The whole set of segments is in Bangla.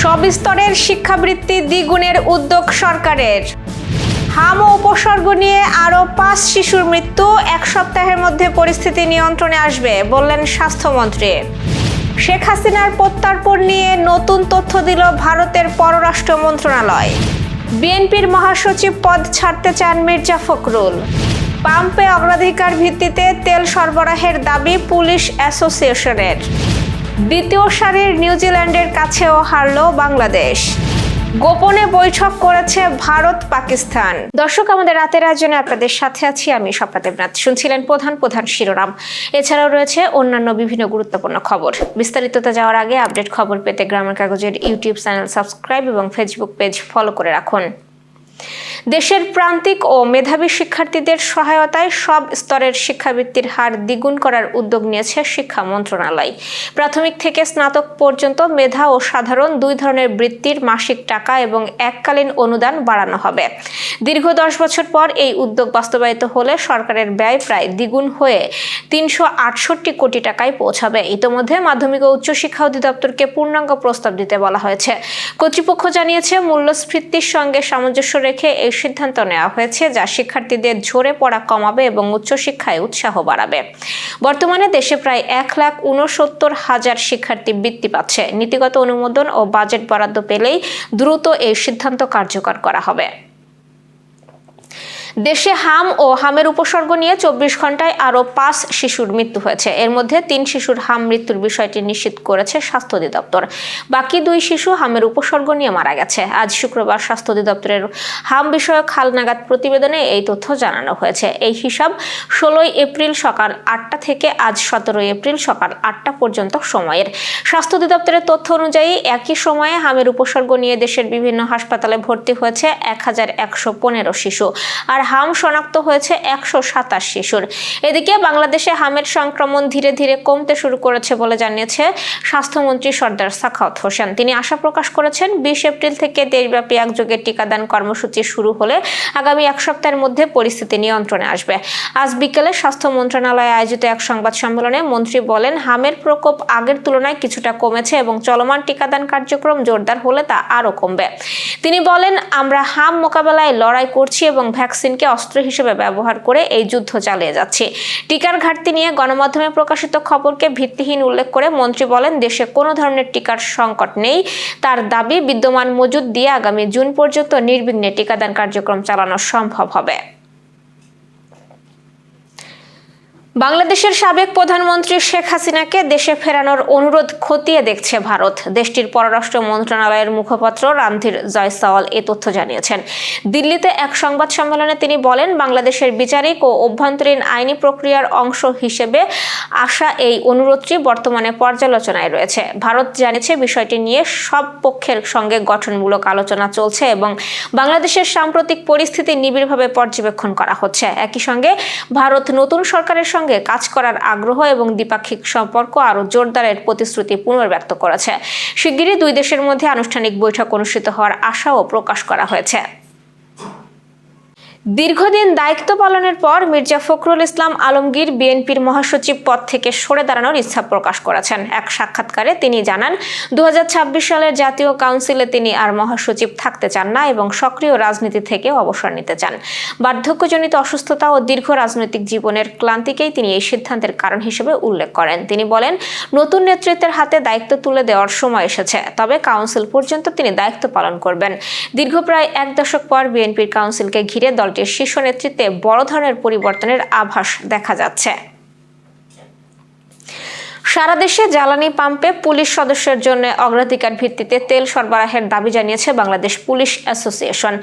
সব স্তরের শিক্ষাবৃত্তি দ্বিগুণের উদ্যোগ সরকারের। হাম ও উপসর্গ নিয়ে আরও 5 শিশুর মৃত্যু, 1 সপ্তাহের মধ্যে পরিস্থিতি নিয়ন্ত্রণে আসবে বললেন স্বাস্থ্যমন্ত্রী। শেখ হাসিনার প্রত্যর্পণ নিয়ে নতুন তথ্য দিল ভারতের পররাষ্ট্র মন্ত্রণালয়। বিএনপির মহাসচিব পদ ছাড়তে চান মির্জা ফখরুল। পাম্পে অগ্রাধিকার ভিত্তিতে তেল সরবরাহের দাবি পুলিশ অ্যাসোসিয়েশনের। দ্বিতীয় সারির নিউজিল্যান্ডের কাছেও হারল বাংলাদেশ। গোপনে বৈঠক করেছে ভারত পাকিস্তান। দর্শক, আমাদের রাতের আয়োজনে আপনাদের সাথে আছি আমি স্বপ্না দেবনাথ। শুনছিলেন প্রধান শিরোনাম। এছাড়াও রয়েছে অন্যান্য বিভিন্ন গুরুত্বপূর্ণ খবর। বিস্তারিততে যাওয়ার আগে আপডেট খবর পেতে গ্রামের কাগজের ইউটিউব চ্যানেল সাবস্ক্রাইব এবং ফেসবুক পেজ ফলো করে রাখুন। দেশের প্রান্তিক ও মেধাবী শিক্ষার্থীদের সহায়তায় সব স্তরের শিক্ষাবৃত্তির হার দ্বিগুণ করার উদ্যোগ নিয়েছে শিক্ষা মন্ত্রণালয়। প্রাথমিক থেকে স্নাতক পর্যন্ত মেধা ও সাধারণ 2 ধরনের বৃত্তির মাসিক টাকা এবং এককালীন অনুদান বাড়ানো হবে। দীর্ঘ 10 বছর পর এই উদ্যোগ বাস্তবায়িত হলে সরকারের ব্যয় প্রায় দ্বিগুণ হয়ে 368 কোটি টাকায় পৌঁছাবে। ইতোমধ্যে মাধ্যমিক ও উচ্চশিক্ষা অধিদপ্তরকে পূর্ণাঙ্গ প্রস্তাব দিতে বলা হয়েছে। কর্তৃপক্ষ জানিয়েছে, মূল্যস্ফীতির সঙ্গে সামঞ্জস্য রেখে এই সিদ্ধান্ত নেওয়া হয়েছে, যা শিক্ষার্থীদের ঝরে পড়া কমাবে এবং উচ্চশিক্ষায় উৎসাহ বাড়াবে। বর্তমানে দেশে প্রায় 1,69,000 শিক্ষার্থী বৃত্তি পাচ্ছে। নীতিগত অনুমোদন ও বাজেট বরাদ্দ পেলেই দ্রুত এই সিদ্ধান্ত কার্যকর করা হবে। দেশে হাম ও হামের উপসর্গ নিয়ে 24 ঘন্টায় আরও 5 শিশুর মৃত্যু হয়েছে। এর মধ্যে 3 শিশুর হাম মৃত্যুর বিষয়টি নিশ্চিত করেছে স্বাস্থ্য অধিদপ্তর। বাকি 2 শিশু হামের উপসর্গ নিয়ে মারা গেছে। আজ শুক্রবার স্বাস্থ্য অধিদপ্তরের হাম বিষয়ক হালনাগাদ প্রতিবেদনে এই তথ্য জানানো হয়েছে। এই হিসাব 16 এপ্রিল সকাল 8টা থেকে আজ 17 এপ্রিল সকাল 8টা পর্যন্ত সময়ের। স্বাস্থ্য অধিদপ্তরের তথ্য অনুযায়ী একই সময়ে হামের উপসর্গ নিয়ে দেশের বিভিন্ন হাসপাতালে ভর্তি হয়েছে 1115 শিশু, আর হাম শনাক্ত হয়েছে 127 শিশুর। এদিকে বাংলাদেশে হামের সংক্রমণ ধীরে ধীরে কমতে শুরু করেছে বলে জানিয়েছে স্বাস্থ্যমন্ত্রী সরদার সাখাওয়াত হোসেন। তিনি আশা প্রকাশ করেছেন, 20 এপ্রিল থেকে দেশব্যাপী একযোগে টিকাদান কর্মসূচি শুরু হলে আগামী 1 সপ্তাহের মধ্যে পরিস্থিতি নিয়ন্ত্রণে আসবে। আজ বিকেলে স্বাস্থ্য মন্ত্রণালয়ে আয়োজিত এক সংবাদ সম্মেলনে মন্ত্রী বলেন, হামের প্রকোপ আগের তুলনায় কিছুটা কমেছে এবং চলমান টিকাদান কার্যক্রম জোরদার হলে তা আরও কমবে। তিনি বলেন, আমরা হাম মোকাবেলায় লড়াই করছি এবং ভ্যাকসিনকে অস্ত্র হিসেবে ব্যবহার করে এই যুদ্ধ চালিয়ে যাচ্ছি। টিকার ঘাটতি নিয়ে গণমাধ্যমে প্রকাশিত খবরকে ভিত্তিহীন উল্লেখ করে মন্ত্রী বলেন, দেশে কোনো ধরনের টিকার সংকট নেই। তার দাবি, বিদ্যমান মজুদ দিয়ে আগামী জুন পর্যন্ত নির্বিঘ্নে টিকাদান কার্যক্রম চালানো সম্ভব হবে। বাংলাদেশের সাবেক প্রধানমন্ত্রী শেখ হাসিনাকে দেশে ফেরানোর অনুরোধ খতিয়ে দেখছে ভারত। দেশটির পররাষ্ট্র মন্ত্রণালয়ের মুখপাত্র রণধীর জয়সওয়াল এ তথ্য জানিয়েছেন। দিল্লিতে এক সংবাদ সম্মেলনে তিনি বলেন, বাংলাদেশের বিচারিক ও অভ্যন্তরীণ আইনি প্রক্রিয়ার অংশ হিসেবে আসা এই অনুরোধটি বর্তমানে পর্যালোচনায় রয়েছে। ভারত জানিয়েছে, বিষয়টি নিয়ে সব পক্ষের সঙ্গে গঠনমূলক আলোচনা চলছে এবং বাংলাদেশের সাম্প্রতিক পরিস্থিতি নিবিড়ভাবে পর্যবেক্ষণ করা হচ্ছে। একই সঙ্গে ভারত নতুন সরকারের সঙ্গে কাজ করার আগ্রহ এবং দ্বিপাক্ষিক সম্পর্ক আরও জোরদারের প্রতিশ্রুতি পুনর্ব্যক্ত করেছে। শিগগিরই 2 দেশের মধ্যে আনুষ্ঠানিক বৈঠক অনুষ্ঠিত হওয়ার আশাও প্রকাশ করা হয়েছে। দীর্ঘদিন দায়িত্ব পালনের পর মির্জা ফখরুল ইসলাম আলমগীর বিএনপির মহাসচিব পদ থেকে সরে দাঁড়ানোর ইচ্ছা প্রকাশ করেছেন। এক সাক্ষাৎকারে তিনি জানান, 2026 সালের জাতীয় কাউন্সিলে তিনি আর মহাসচিব থাকতে চান না এবং সক্রিয় রাজনীতি থেকে অবসর নিতে চান। বার্ধক্যজনিত অসুস্থতা ও দীর্ঘ রাজনৈতিক জীবনের ক্লান্তিকেই তিনি এই সিদ্ধান্তের কারণ হিসেবে উল্লেখ করেন। তিনি বলেন, নতুন নেতৃত্বের হাতে দায়িত্ব তুলে দেওয়ার সময় এসেছে, তবে কাউন্সিল পর্যন্ত তিনি দায়িত্ব পালন করবেন। দীর্ঘ প্রায় 1 দশক পর বিএনপির কাউন্সিলকে ঘিরে দলটির শীর্ষ নেতৃত্বে বড় ধরনের পরিবর্তনের আভাস দেখা যাচ্ছে। সারা দেশে জ্বালানি পাম্পে পুলিশ সদস্যের জন্য অগ্রাধিকার ভিত্তিতে তেল সরবরাহের দাবি জানিয়েছে বাংলাদেশ পুলিশ অ্যাসোসিয়েশন।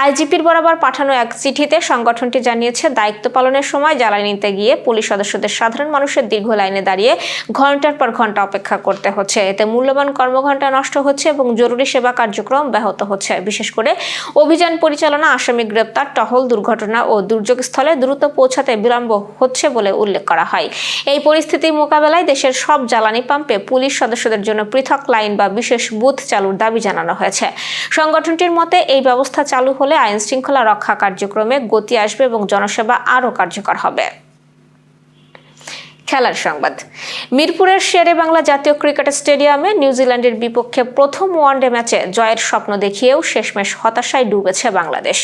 আইজিপির বরাবর পাঠানো এক চিঠিতে সংগঠনটি জানিয়েছে, দায়িত্ব পালনের সময় জ্বালানি নিতে গিয়ে পুলিশ সদস্যদের সাধারণ মানুষের দীর্ঘ লাইনে দাঁড়িয়ে ঘন্টার পর ঘন্টা অপেক্ষা করতে হচ্ছে। এতে মূল্যবান কর্মঘণ্টা নষ্ট হচ্ছে এবং জরুরি সেবা কার্যক্রম ব্যাহত হচ্ছে। বিশেষ করে অভিযান পরিচালনা, আসামি গ্রেপ্তার, টহল, দুর্ঘটনা ও দুর্যোগ স্থলে দ্রুত পৌঁছাতে বিলম্ব হচ্ছে বলে উল্লেখ করা হয়। এই পরিস্থিতি মোকাবেলায় দেশের সব জ্বালানি পাম্পে পুলিশ সদস্যদের জন্য পৃথক লাইন বা বিশেষ বুথ চালুর দাবি জানানো হয়েছে। সংগঠনটির মতে, এই ব্যবস্থা চালু হলে আইন শৃঙ্খলা রক্ষা কার্যক্রমে গতি আসবে এবং জনসেবা আরও কার্যকর হবে। খেলার সংবাদ। মিরপুরের শেরে বাংলা জাতীয় ক্রিকেট স্টেডিয়ামে নিউজিল্যান্ডের বিপক্ষে প্রথম ওয়ানডে ম্যাচে জয়ের স্বপ্ন দেখিয়েও শেষমেশ হতাশায় ডুবেছে বাংলাদেশ।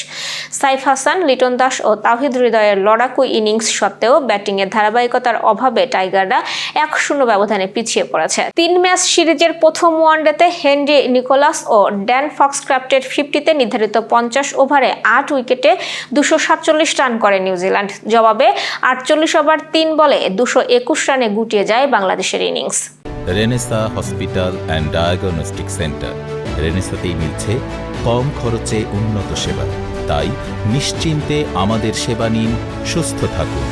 সাইফ হাসান, লিটন দাস ও তাওহিদ হৃদয়ের লড়াকু ইনিংস সত্ত্বেও ব্যাটিংয়ের ধারাবাহিকতার অভাবে টাইগাররা 1-0 ব্যবধানে পিছিয়ে পড়েছে। 3 ম্যাচ সিরিজের প্রথম ওয়ানডেতে হেনরি নিকোলাস ও ড্যান ফক্সক্রাফটের 50-তে নির্ধারিত 50 ওভারে 8 উইকেটে 247 রান করে নিউজিল্যান্ড। জবাবে 48 ওভার 3 বলে 221 রানে গুটিয়ে যায় বাংলাদেশের innings. Renaissance hospital and diagnostic centre. রেনেসাতেই মিলছে কম খরচে উন্নত সেবা, তাই নিশ্চিন্তে আমাদের সেবা নিন, সুস্থ থাকুন।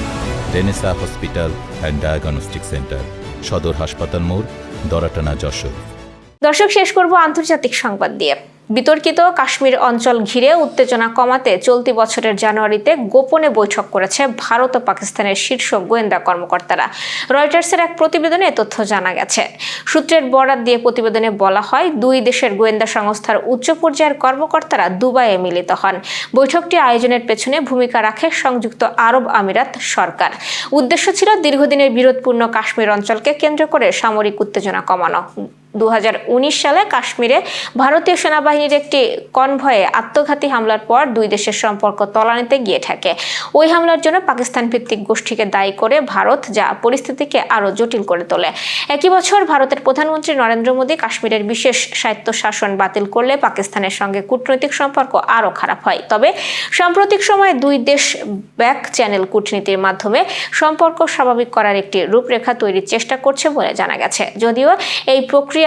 Renaissance hospital and diagnostic centre, সদর হাসপাতাল মোড়, দরাটানা, যশোর। দর্শক, শেষ করব আন্তর্জাতিক সংবাদ দিয়ে। বিতর্কিত কাশ্মীর অঞ্চল ঘিরে উত্তেজনা কমাতে চলতি বছরের জানুয়ারিতে গোপনে বৈঠক করেছে ভারত ও পাকিস্তানের শীর্ষ গোয়েন্দা কর্মকর্তারা। রয়টার্সের এক প্রতিবেদনে তথ্য জানা গেছে। সূত্রের বরাত দিয়ে প্রতিবেদনে বলা হয়, দুই দেশের গোয়েন্দা সংস্থার উচ্চ পর্যায়ের কর্মকর্তারা দুবাইয়ে মিলিত হন। বৈঠকটি আয়োজনের পেছনে ভূমিকা রাখে সংযুক্ত আরব আমিরাত সরকার। উদ্দেশ্য ছিল দীর্ঘদিনের বিরোধপূর্ণ কাশ্মীর অঞ্চলকে কেন্দ্র করে সামরিক উত্তেজনা কমানো। 2019 সালে কাশ্মীরে ভারতীয় সেনাবাহিনীর একটি কনভয়ে আত্মঘাতী হামলার পর দুই দেশের সম্পর্ক তলানিতে গিয়ে ঠেকে। ওই হামলার জন্য পাকিস্তান ভিত্তিক গোষ্ঠীকে দায়ী করে ভারত, যা পরিস্থিতিকে আরও জটিল করে তোলে। একই বছর ভারতের প্রধানমন্ত্রী নরেন্দ্র মোদী কাশ্মীরের বিশেষ স্বায়ত্তশাসন বাতিল করলে পাকিস্তানের সঙ্গে কূটনৈতিক সম্পর্ক আরও খারাপ হয়। তবে সাম্প্রতিক সময়ে দুই দেশ ব্যাক চ্যানেল কূটনীতির মাধ্যমে সম্পর্ক স্বাভাবিক করার একটি রূপরেখা তৈরির চেষ্টা করছে বলে জানা গেছে। যদিও এই প্রক্রিয়াকে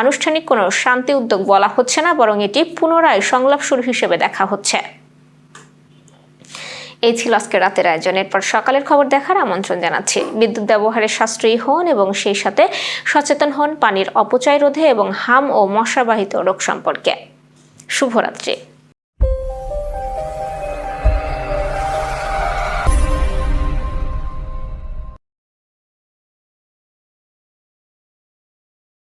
আনুষ্ঠানিক কোনো শান্তি উদ্যোগ বলা হচ্ছে না, বরং এটি পুনরায় সংলাপ শুরু হিসেবে দেখা হচ্ছে। এই ছিল আজকে রাতের আয়োজন। এরপর সকালের খবর দেখার আমন্ত্রণ জানাচ্ছি। বিদ্যুৎ ব্যবহারে সাশ্রয়ী হন এবং সেই সাথে সচেতন হন পানির অপচয় রোধে এবং হাম ও মশাবাহিত রোগ সম্পর্কে। শুভরাত্রি।